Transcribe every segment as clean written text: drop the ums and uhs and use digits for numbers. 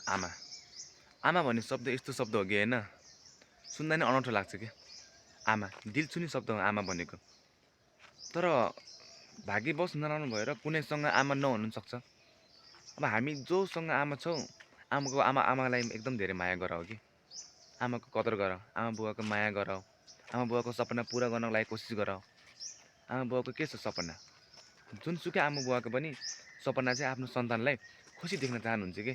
आमा आमा भन्ने शब्द यस्तो शब्द हो कि होइन, सुन्दा नै अनौठो लाग्छ कि। आमा दिल छुने शब्द हो आमा भनेको। तर भाग्यवश नराम्रो भएर कुनैसँग आमा नहुनु सक्छ। अब हामी जोसँग आमा छौँ, आमालाई एकदम धेरै माया गर हो कि। आमाको कदर गर, आमा बुवाको माया गर, आमा बुवाको सपना पुरा गर्नको लागि कोसिस गर। आमा बुवाको के छ सपना, जुनसुकै आमा बुवाको पनि सपना चाहिँ आफ्नो सन्तानलाई खुसी देख्न चाहनुहुन्छ कि,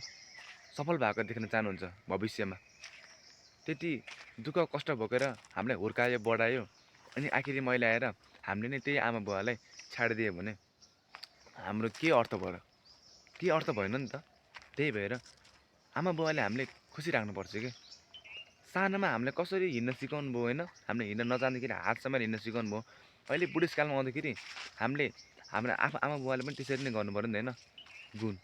सफल भएको देख्न चाहनुहुन्छ भविष्यमा। त्यति दुःख कष्ट भोगेर हामीलाई हुर्कायो बढायो, अनि आखिरी मैले आएर हामीले नै त्यही आमा बुवालाई छाडिदियो भने हाम्रो के अर्थ भयो? के अर्थ भएन नि त। त्यही भएर आमा बुवाले हामीले खुसी राख्नुपर्छ कि। सानोमा हामीले कसरी हिँड्न सिकाउनु भयो होइन, हामीले हिँड्न नजान्दाखेरि हात समाएर हिँड्न सिकाउनु भयो। अहिले बुढेसकालमा आउँदाखेरि हामीले हाम्रो आमा बुवाले पनि त्यसरी नै गर्नु पऱ्यो नि त होइन, गुण।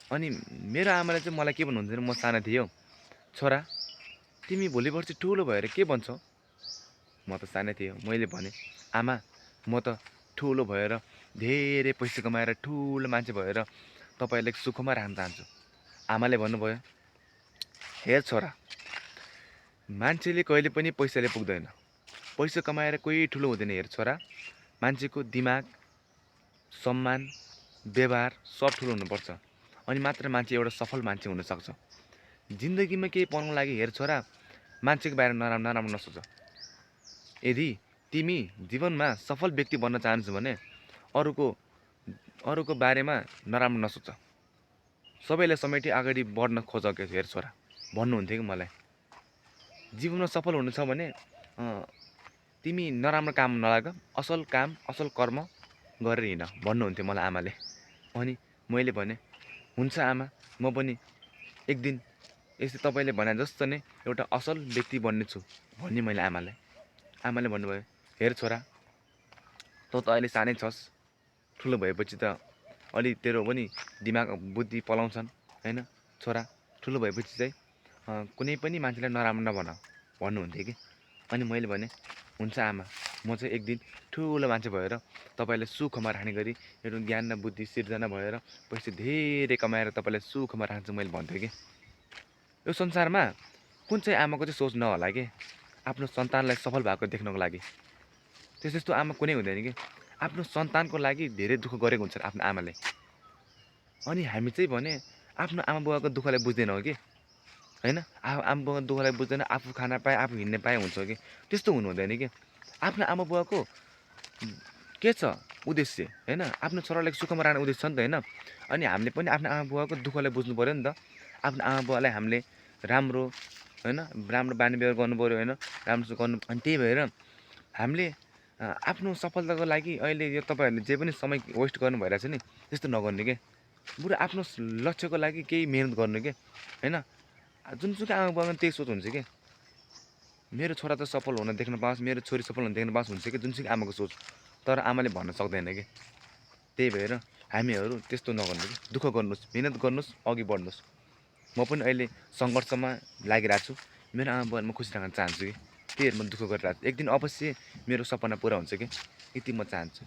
अनि मेरो आमाले चाहिँ मलाई के भन्नुहुन्छ भने, म सानो थिएँ, छोरा तिमी भोलि पर्सि ठुलो भएर के बन्छौ? म त सानै थिएँ, मैले भने आमा म त ठुलो भएर धेरै पैसा कमाएर ठुलो मान्छे भएर तपाईँलाई सुखमा राख्न चाहन्छु। आमाले भन्नुभयो, हे छोरा, मान्छेले कहिले पनि पैसाले पुग्दैन, पैसा कमाएर कोही ठुलो हुँदैन। हेर छोरा, मान्छेको दिमाग, सम्मान, व्यवहार सब ठुलो हुनुपर्छ, अनि मात्र मान्छे एउटा सफल मान्छे हुनसक्छ। जिन्दगीमा केही पाउनको लागि हेर छोरा, मान्छेको बारेमा नराम्रो नसोच। यदि तिमी जीवनमा सफल व्यक्ति बन्न चाहन्छौ भने अरूको बारेमा नराम्रो नसोच, सबैलाई समेटी अगाडि बढ्न खोज के। हेर छोरा भन्नुहुन्थ्यो कि मलाई, जीवनमा सफल हुनु छ भने तिमी नराम्रो काम नलाग, असल काम असल कर्म गरेर हिँड भन्नुहुन्थ्यो मलाई आमाले। अनि मैले भने हुन्छ आमा, म पनि एक दिन यस्तै तपाईँले भने जस्तो नै एउटा असल व्यक्ति बन्नेछु भन्ने मैले आमालाई। आमाले भन्नुभयो, हेर छोरा, तँ त अहिले सानै छस्, ठुलो भएपछि त अलि तेरो पनि दिमाग बुद्धि पलाउँछन् होइन छोरा, ठुलो भएपछि चाहिँ कुनै पनि मान्छेलाई नराम्रो नभन भन्नुहुन्थ्यो कि। अनि मैले भने हुन्छ आमा, म चाहिँ एक दिन ठुलो मान्छे भएर तपाईँलाई सुखमा राख्ने गरी मेरो ज्ञान र बुद्धि सिर्जना भएर पैसा धेरै कमाएर तपाईँलाई सुखमा राख्छु मैले भन्थेँ कि। यो संसारमा कुन चाहिँ आमाको चाहिँ सोच नहोला कि, आफ्नो सन्तानलाई सफल भएको देख्नको लागि। त्यस्तो आमा कुनै हुँदैन कि। आफ्नो सन्तानको लागि धेरै दुःख गरेको हुन्छ आफ्नो आमाले। अनि हामी चाहिँ भने आफ्नो आमा बुवाको दुःखलाई बुझ्दैनौँ कि होइन, आमा बुवाको दुःखलाई बुझ्दैन, आफू खान पाए आफू हिँड्न पाए हुन्छ कि। त्यस्तो हुनु हुँदैन कि। आफ्नो आमा बुवाको के छ उद्देश्य होइन, आफ्नो छोरालाई सुखमा राख्ने उद्देश्य छ नि त होइन। अनि हामीले पनि आफ्नो आमा बुवाको दुःखलाई बुझ्नु पऱ्यो नि त। आफ्नो आमा बुवालाई हामीले राम्रो होइन, राम्रो बानी व्यवहार गर्नु पऱ्यो होइन, राम्रो गर्नु। अनि त्यही भएर हामीले आफ्नो सफलताको लागि अहिले यो तपाईँहरूले जे पनि समय वेस्ट गर्नु भइरहेछ नि, त्यस्तो नगर्नु के। बरु आफ्नो लक्ष्यको लागि केही मेहनत गर्नु के होइन। जुनसुकै आमा बुवामा त्यही सोच हुन्छ कि, मेरो छोरा त सफल हुन देख्न पाओस्, मेरो छोरी सफल हुन देख्न पाओस् हुन्छ कि, जुनसुकै आमाको सोच। तर आमाले भन्न सक्दैन कि। त्यही भएर हामीहरू त्यस्तो नगर्नु कि, दुःख गर्नुहोस्, मेहनत गर्नुहोस्, अघि बढ्नुहोस्। म पनि अहिले सङ्घर्षमा लागिरहेको छु, मेरो आमा बुवालाई म खुसी राख्न चाहन्छु कि। त्यही भएर म दुःख गरिरहेको छु। एक दिन अवश्य मेरो सपना पुरा हुन्छ कि, यति म चाहन्छु।